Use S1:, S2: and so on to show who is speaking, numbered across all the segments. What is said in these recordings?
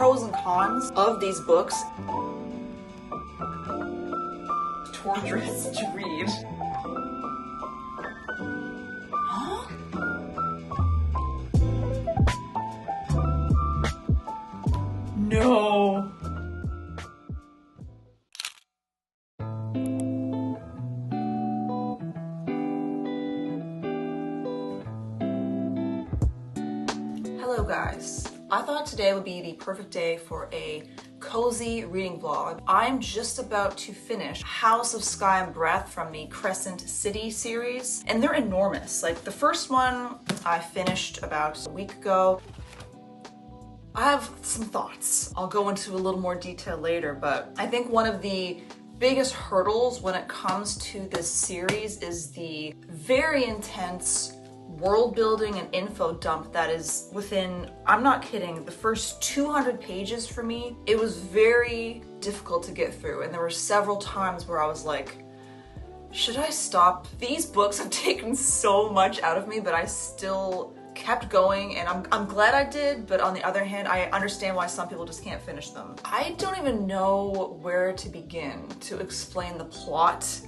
S1: pros and cons of these books. Torturous to read. Huh? No. Hello guys. I thought today would be the perfect day for a cozy reading vlog. I'm just about to finish House of Sky and Breath from the Crescent City series, and they're enormous. Like the first one I finished about a week ago. I have some thoughts. I'll go into a little more detail later, but I think one of the biggest hurdles when it comes to this series is the very intense world building and info dump that is within, I'm not kidding, the first 200 pages for me. It was very difficult to get through, and there were several times where I was like, should I stop? These books have taken so much out of me, but I still kept going, and I'm glad I did, but on the other hand, I understand why some people just can't finish them. I don't even know where to begin to explain the plot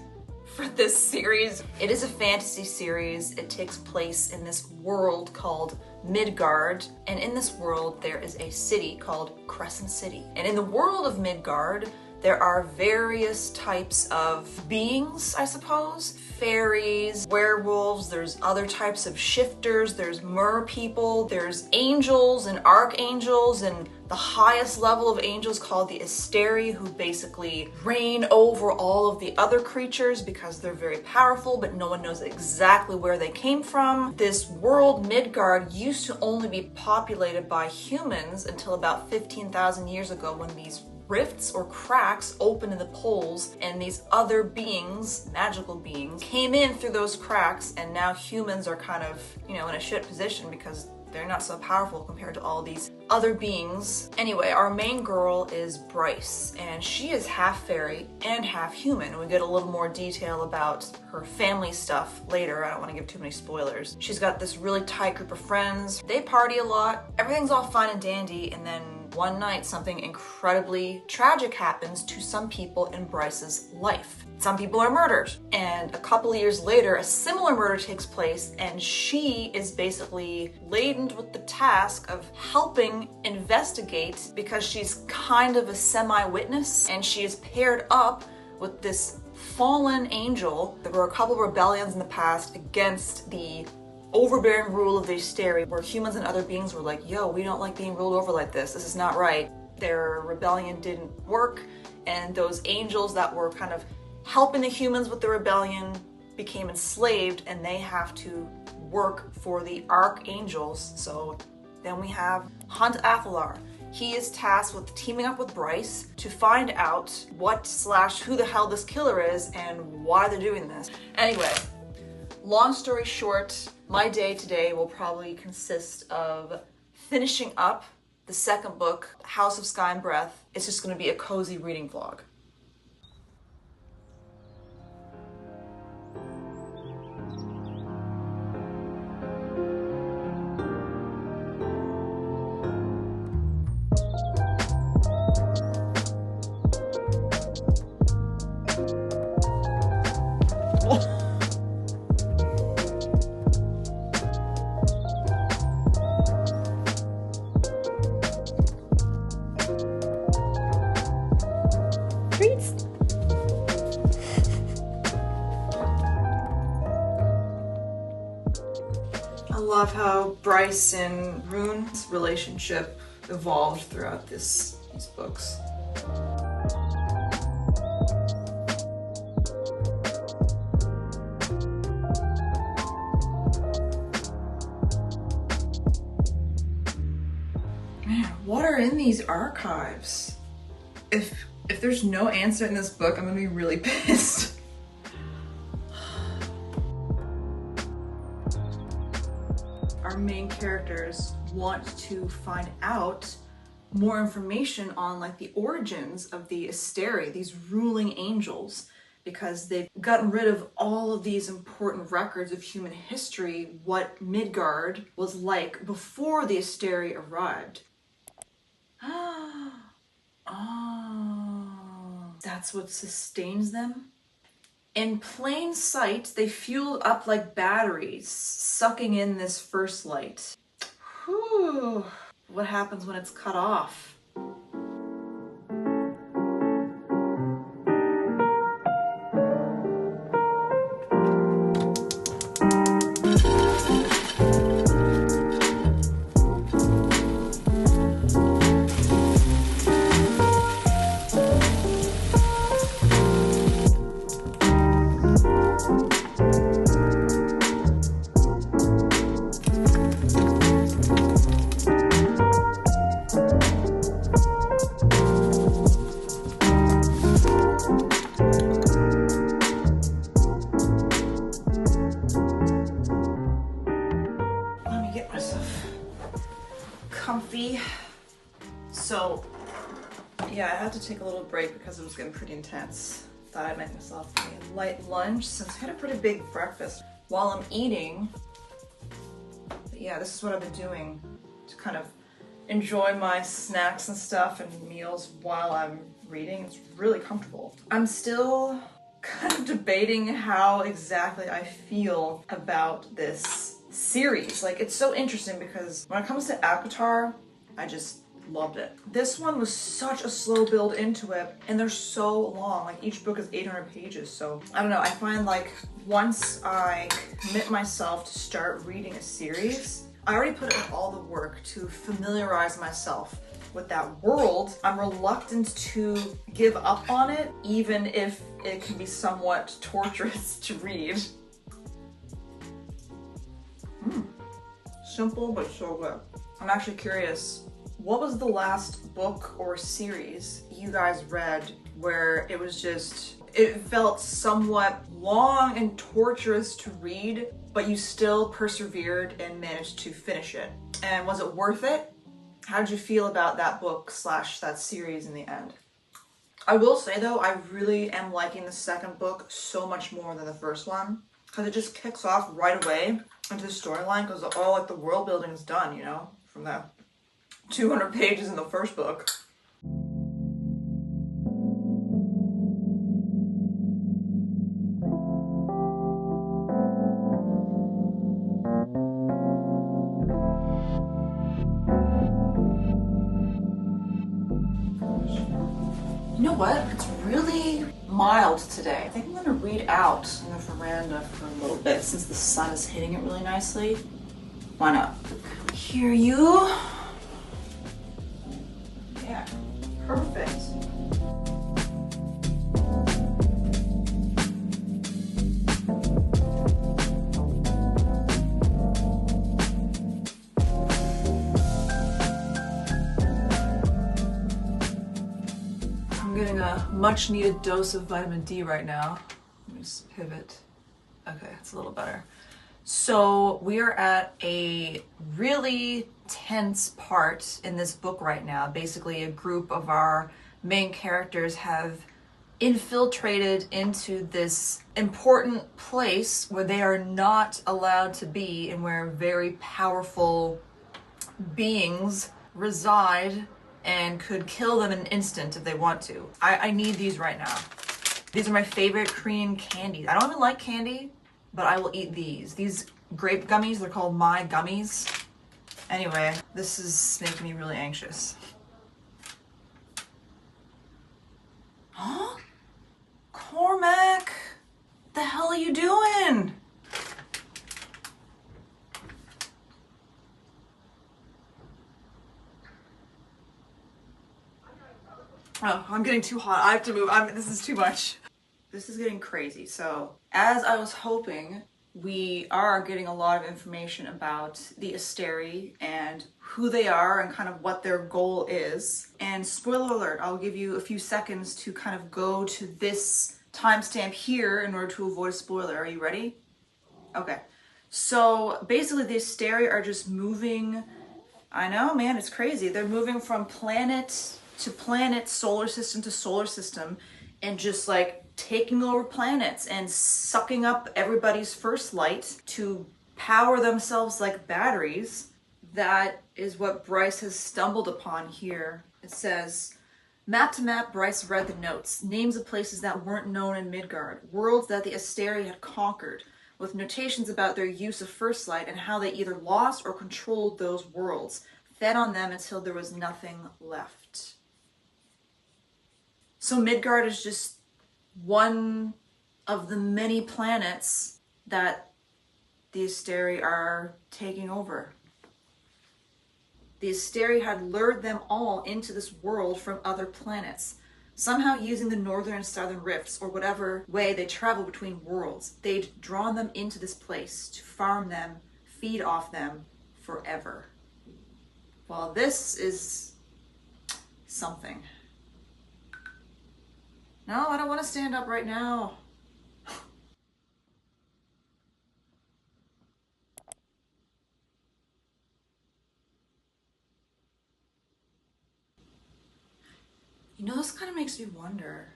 S1: for this series. It is a fantasy series. It takes place in this world called Midgard, and in this world there is a city called Crescent City. And in the world of Midgard, there are various types of beings, I suppose. Fairies, werewolves, there's other types of shifters, there's mer people, there's angels and archangels, and the highest level of angels called the Asteri, who basically reign over all of the other creatures because they're very powerful, but no one knows exactly where they came from. This world, Midgard, used to only be populated by humans until about 15,000 years ago, when these rifts or cracks opened in the poles, and these other beings, magical beings, came in through those cracks, and now humans are kind of, you know, in a shit position because they're not so powerful compared to all these other beings. Anyway, our main girl is Bryce, and she is half fairy and half human. We get a little more detail about her family stuff later. I don't want to give too many spoilers. She's got this really tight group of friends. They party a lot. Everything's all fun and dandy, and then one night something incredibly tragic happens to some people in Bryce's life. Some people are murdered, and a couple of years later a similar murder takes place, and she is basically laden with the task of helping investigate because she's kind of a semi-witness, and she is paired up with this fallen angel. There were a couple of rebellions in the past against the overbearing rule of the Asteri, where humans and other beings were like, yo, we don't like being ruled over like this. This is not right. Their rebellion didn't work, and those angels that were kind of helping the humans with the rebellion became enslaved, and they have to work for the archangels. So then we have Hunt Athalar. He is tasked with teaming up with Bryce to find out who the hell this killer is and why they're doing this. Anyway, long story short, my day today will probably consist of finishing up the second book, House of Sky and Breath. It's just going to be a cozy reading vlog. I love how Bryce and Rune's relationship evolved throughout these books. Man, what are in these archives? If there's no answer in this book, I'm gonna be really pissed. Our main characters want to find out more information on like the origins of the Asteri, these ruling angels, because they've gotten rid of all of these important records of human history, what Midgard was like before the Asteri arrived. That's what sustains them. In plain sight, they fuel up like batteries, sucking in this first light. Whew. What happens when it's cut off? Comfy. So yeah, I had to take a little break because it was getting pretty intense. Thought I'd make myself a light lunch since I had a pretty big breakfast while I'm eating. But yeah, this is what I've been doing to kind of enjoy my snacks and stuff and meals while I'm reading. It's really comfortable. I'm still kind of debating how exactly I feel about this series. Like, it's so interesting because when it comes to Avatar, I just loved it. This one was such a slow build into it, and they're so long. Like, each book is 800 pages, so I don't know. I find like once I commit myself to start reading a series, I already put in all the work to familiarize myself with that world. I'm reluctant to give up on it, even if it can be somewhat torturous to read. Simple, but so good. I'm actually curious, what was the last book or series you guys read where it was just, it felt somewhat long and torturous to read, but you still persevered and managed to finish it? And was it worth it? How did you feel about that book / that series in the end? I will say though, I really am liking the second book so much more than the first one, because it just kicks off right away into the storyline, because all like the world building is done, you know, from the 200 pages in the first book. You know what? It's really mild today. I think I'm gonna read out on the veranda for a little bit since the sun is hitting it really nicely. Why not? Hear you? Yeah, perfect. I'm getting a much needed dose of vitamin D right now. Let me just pivot. Okay, it's a little better. So we are at a really tense part in this book right now. Basically, a group of our main characters have infiltrated into this important place where they are not allowed to be and where very powerful beings reside and could kill them in an instant if they want to. I need these right now. These are my favorite Korean candies. I don't even like candy, but I will eat these. These grape gummies, they're called My Gummies. Anyway, this is making me really anxious. Huh? Cormac, the hell are you doing? Oh, I'm getting too hot. I have to move. This is too much. This is getting crazy. So, as I was hoping, we are getting a lot of information about the Asteri and who they are and kind of what their goal is. And spoiler alert, I'll give you a few seconds to kind of go to this timestamp here in order to avoid a spoiler. Are you ready? Okay. So basically the Asteri are just moving. I know, man, it's crazy. They're moving from planet to planet, solar system to solar system, and just like taking over planets and sucking up everybody's first light to power themselves like batteries. That is what Bryce has stumbled upon here. It says, Map to map, Bryce read the notes, names of places that weren't known in Midgard, worlds that the Asteri had conquered, with notations about their use of First Light and how they either lost or controlled those worlds, fed on them until there was nothing left. So Midgard is just one of the many planets that the Asteri are taking over. The Asteri had lured them all into this world from other planets, somehow using the northern and southern rifts, or whatever way they travel between worlds. They'd drawn them into this place to farm them, feed off them forever. Well, this is something. No, I don't want to stand up right now. You know, this kind of makes me wonder.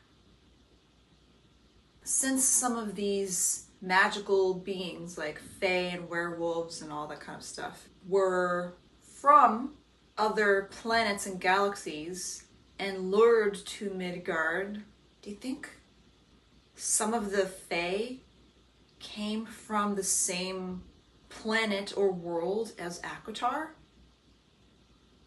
S1: Since some of these magical beings like fae and werewolves and all that kind of stuff were from other planets and galaxies and lured to Midgard, do you think some of the fae came from the same planet or world as Aquitar?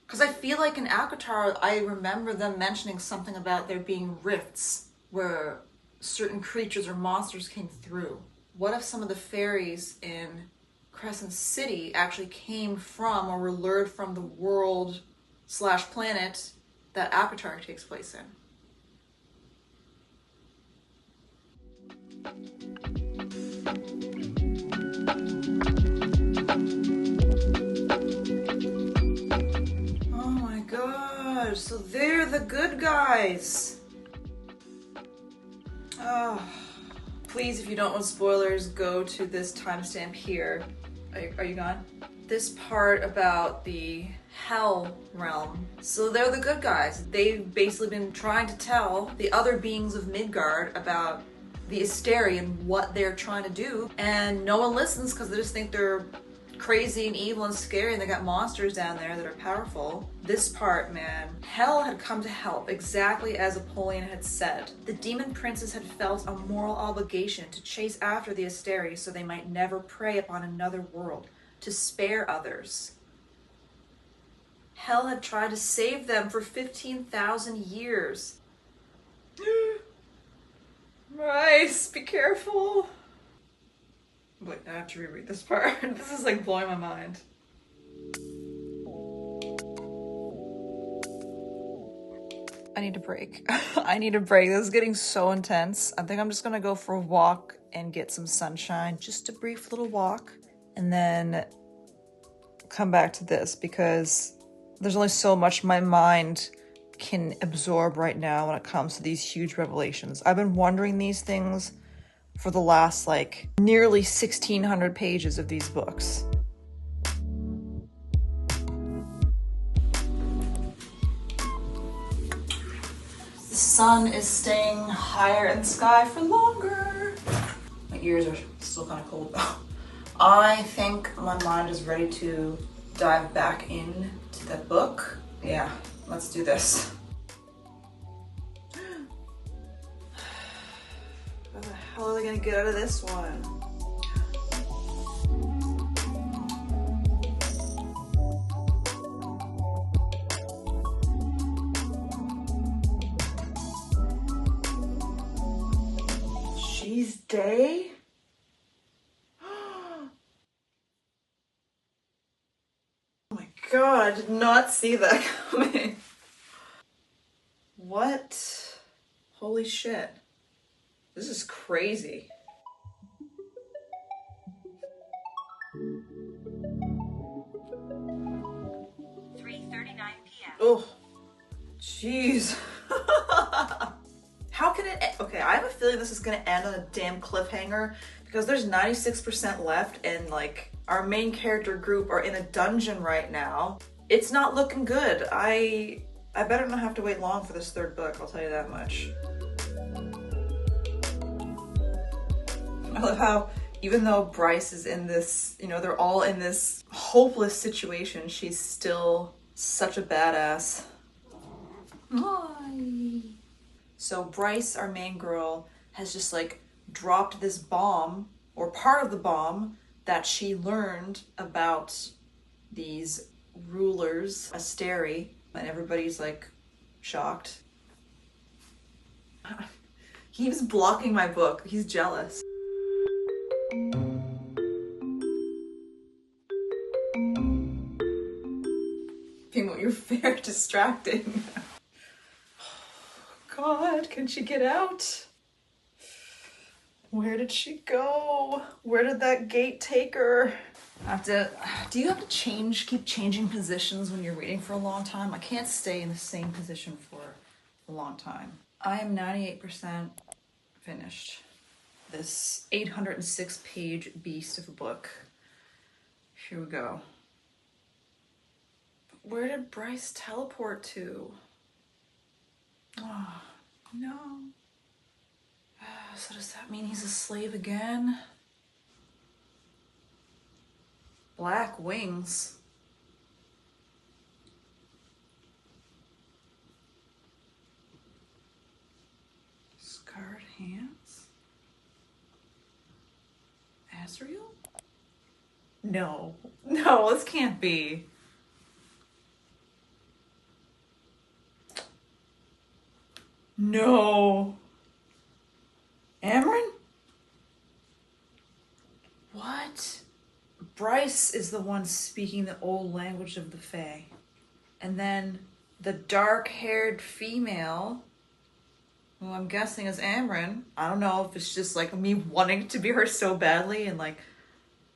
S1: Because I feel like in Aquitar, I remember them mentioning something about there being rifts where certain creatures or monsters came through. What if some of the fairies in Crescent City actually came from or were lured from the world / planet that Aquitar takes place in? So they're the good guys. Oh, please, if you don't want spoilers, go to this timestamp here. Are you gone? This part about the Hell realm. So they're the good guys. They've basically been trying to tell the other beings of Midgard about the Asteri and what they're trying to do, and no one listens because they just think they're crazy and evil and scary and they got monsters down there that are powerful. This part, man, Hell had come to help, exactly as Apollyon had said. The demon princes had felt a moral obligation to chase after the Asteri so they might never prey upon another world, to spare others. Hell had tried to save them for 15,000 years. Bryce, be careful. Wait, I have to reread this part. This is like blowing my mind. I need a break. I need a break. This is getting so intense. I think I'm just gonna go for a walk and get some sunshine. Just a brief little walk. And then come back to this because there's only so much my mind can absorb right now when it comes to these huge revelations. I've been wondering these things for the last like nearly 1,600 pages of these books. The sun is staying higher in the sky for longer. My ears are still kind of cold though. I think my mind is ready to dive back into that book. Yeah, let's do this. How the hell are they gonna get out of this one? She's Day? Oh my god, I did not see that coming. What? Holy shit. This is crazy. Oh, jeez. How can it, okay, I have a feeling this is gonna end on a damn cliffhanger because there's 96% left and like our main character group are in a dungeon right now. It's not looking good. I better not have to wait long for this third book, I'll tell you that much. I love how even though Bryce is in this, you know, they're all in this hopeless situation, she's still such a badass. Hi. So Bryce, our main girl, has just like dropped this bomb, or part of the bomb, that she learned about these rulers, Asteri, and everybody's like shocked. He was blocking my book. He's jealous. Pimo, you're very distracting. God, can she get out? Where did she go? Where did that gate take her? Do you have to keep changing positions when you're reading for a long time? I can't stay in the same position for a long time. I am 98% finished. This 806 page beast of a book. Here we go. Where did Bryce teleport to? Oh, no. So does that mean he's a slave again? Black wings. Scarred hands. Azrael? No, this can't be. No. Amren? What? Bryce is the one speaking the old language of the Fae. And then the dark-haired female, who I'm guessing is Amren. I don't know if it's just like me wanting to be her so badly, and like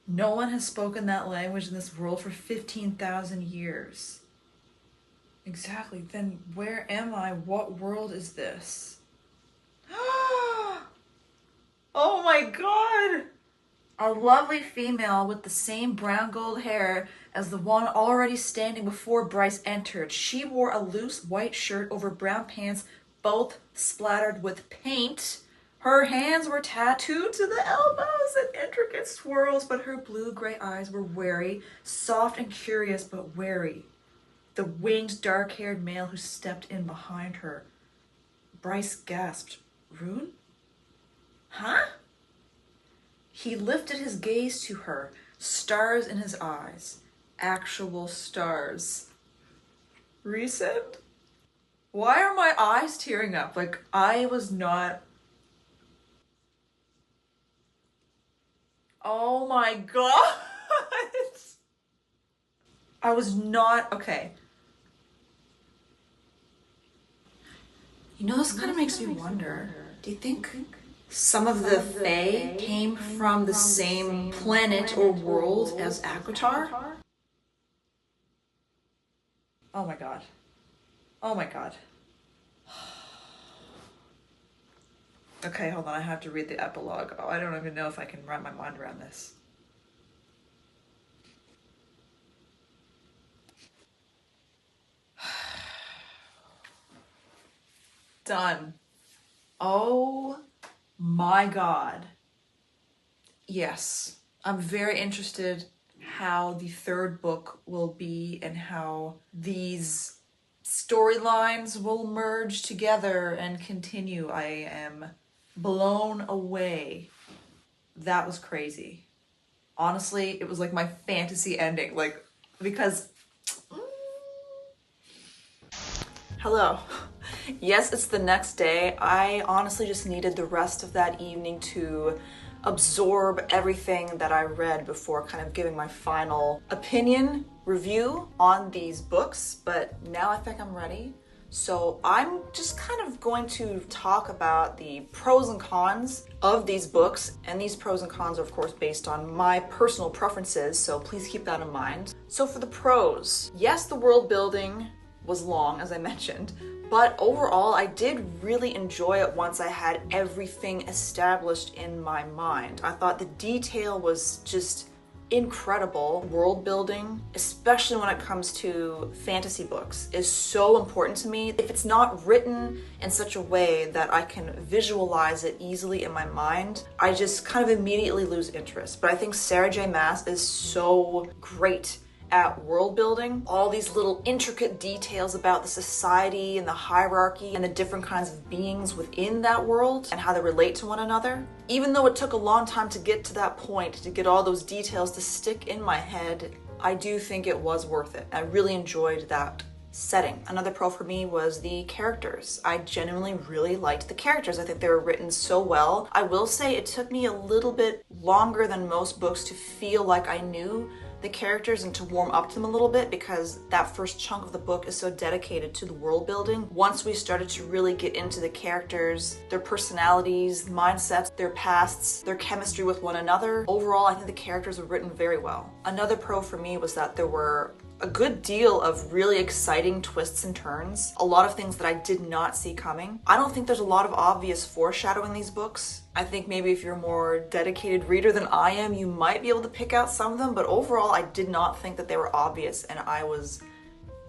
S1: no one has spoken that language in this world for 15,000 years. Exactly. Then where am I? What world is this? Oh my god! A lovely female with the same brown gold hair as the one already standing before Bryce entered. She wore a loose white shirt over brown pants, both splattered with paint. Her hands were tattooed to the elbows in intricate swirls, but her blue-gray eyes were wary, soft and curious, but wary. The winged, dark-haired male who stepped in behind her. Bryce gasped. Rune? Huh? He lifted his gaze to her, stars in his eyes. Actual stars. Recent? Why are my eyes tearing up? Like, I was not... Oh my god! I was not... Okay. You know, this kind of makes me wonder. Do you think some of the Fae came from the same planet or world as Aquitar? Oh my god. Oh my god. Okay, hold on. I have to read the epilogue. Oh, I don't even know if I can wrap my mind around this. Done. Oh my god. Yes, I'm very interested how the third book will be and how these storylines will merge together and continue. I am blown away. That was crazy. Honestly, it was like my fantasy ending, like, because... Hello. Yes, it's the next day. I honestly just needed the rest of that evening to absorb everything that I read before kind of giving my final opinion, review on these books, but now I think I'm ready. So I'm just kind of going to talk about the pros and cons of these books, and these pros and cons are of course based on my personal preferences, so please keep that in mind. So for the pros, yes, the world building was long, as I mentioned, but overall I did really enjoy it once I had everything established in my mind. I thought the detail was just incredible. World building, especially when it comes to fantasy books, is so important to me. If it's not written in such a way that I can visualize it easily in my mind, I just kind of immediately lose interest. But I think Sarah J. Maas is so great at world building, all these little intricate details about the society and the hierarchy and the different kinds of beings within that world and how they relate to one another. Even though it took a long time to get to that point, to get all those details to stick in my head, I do think it was worth it. I really enjoyed that setting. Another pro for me was the characters. I genuinely really liked the characters. I think they were written so well. I will say it took me a little bit longer than most books to feel like I knew the characters and to warm up to them a little bit, because that first chunk of the book is so dedicated to the world building. Once we started to really get into the characters, their personalities, mindsets, their pasts, their chemistry with one another, overall I think the characters were written very well. Another pro for me was that there were a good deal of really exciting twists and turns, a lot of things that I did not see coming. I don't think there's a lot of obvious foreshadowing in these books. I think maybe if you're a more dedicated reader than I am, you might be able to pick out some of them, but overall I did not think that they were obvious, and I was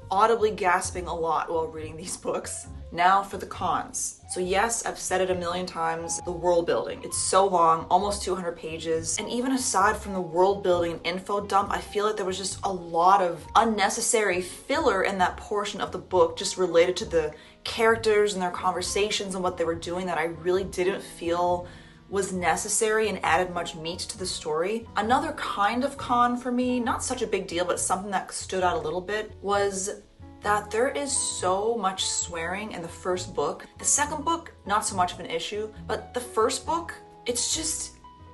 S1: audibly gasping a lot while reading these books. Now for the cons. So yes, I've said it a million times, the world building. It's so long, almost 200 pages. And even aside from the world building and info dump, I feel like there was just a lot of unnecessary filler in that portion of the book just related to the characters and their conversations and what they were doing that I really didn't feel was necessary and added much meat to the story. Another kind of con for me, not such a big deal, but something that stood out a little bit, was that there is so much swearing in the first book. The second book, not so much of an issue, but the first book, it's just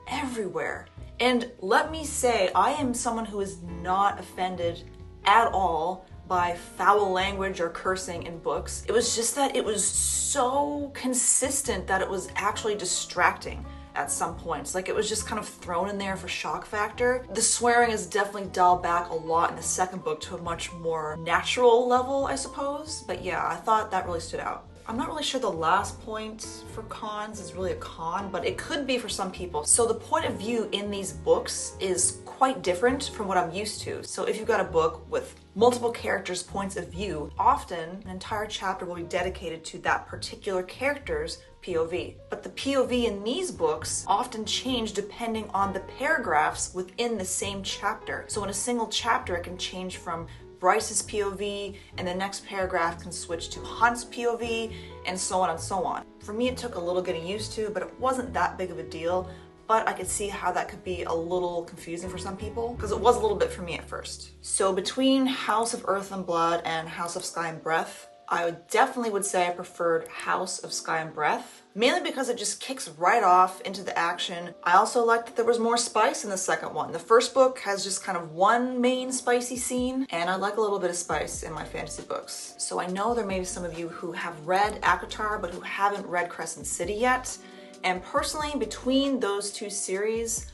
S1: everywhere. And let me say, I am someone who is not offended at all by foul language or cursing in books. It was just that it was so consistent that it was actually distracting at some points. Like, it was just kind of thrown in there for shock factor. The swearing is definitely dialed back a lot in the second book to a much more natural level, I suppose. But yeah, I thought that really stood out. I'm not really sure the last point for cons is really a con, but it could be for some people. So the point of view in these books is quite different from what I'm used to. So if you've got a book with multiple characters' points of view, often an entire chapter will be dedicated to that particular character's POV. But the POV in these books often change depending on the paragraphs within the same chapter. So in a single chapter, it can change from Bryce's POV, and the next paragraph can switch to Hunt's POV, and so on and so on. For me, it took a little getting used to, but it wasn't that big of a deal. But I could see how that could be a little confusing for some people, because it was a little bit for me at first. So between House of Earth and Blood and House of Sky and Breath, I definitely would say I preferred House of Sky and Breath, mainly because it just kicks right off into the action. I also liked that there was more spice in the second one. The first book has just kind of one main spicy scene, and I like a little bit of spice in my fantasy books. So I know there may be some of you who have read ACOTAR but who haven't read Crescent City yet. And personally, between those two series,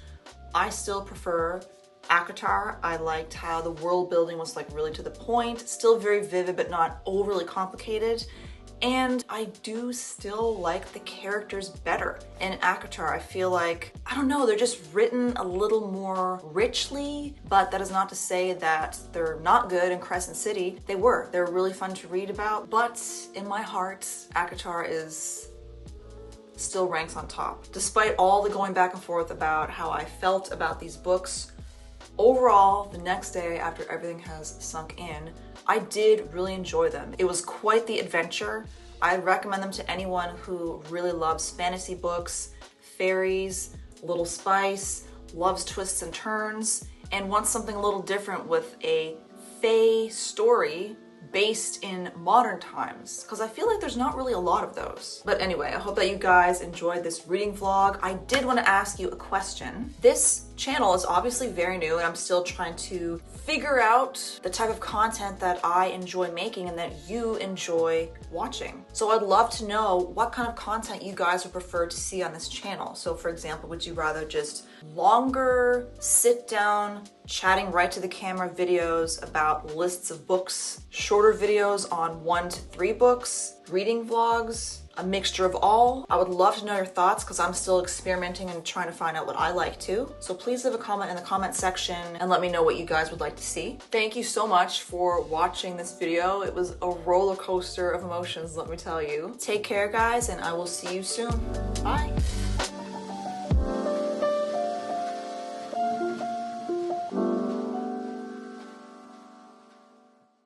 S1: I still prefer ACOTAR. I liked how the world building was like really to the point, still very vivid but not overly complicated. And I do still like the characters better. In ACOTAR, I feel like, I don't know, they're just written a little more richly, but that is not to say that they're not good in Crescent City. They were really fun to read about, but in my heart, ACOTAR still ranks on top. Despite all the going back and forth about how I felt about these books, overall, the next day after everything has sunk in, I did really enjoy them. It was quite the adventure. I recommend them to anyone who really loves fantasy books, fairies, a little spice, loves twists and turns, and wants something a little different with a fae story based in modern times, because I feel like there's not really a lot of those. But anyway, I hope that you guys enjoyed this reading vlog. I did want to ask you a question. This channel is obviously very new, and I'm still trying to figure out the type of content that I enjoy making and that you enjoy watching. So I'd love to know what kind of content you guys would prefer to see on this channel. So for example, would you rather just longer, sit down, chatting right to the camera videos about lists of books, shorter videos on 1 to 3 books, reading vlogs, a mixture of all? I would love to know your thoughts, because I'm still experimenting and trying to find out what I like too. So please leave a comment in the comment section and let me know what you guys would like to see. Thank you so much for watching this video. It was a roller coaster of emotions, let me tell you. Take care, guys, and I will see you soon. Bye.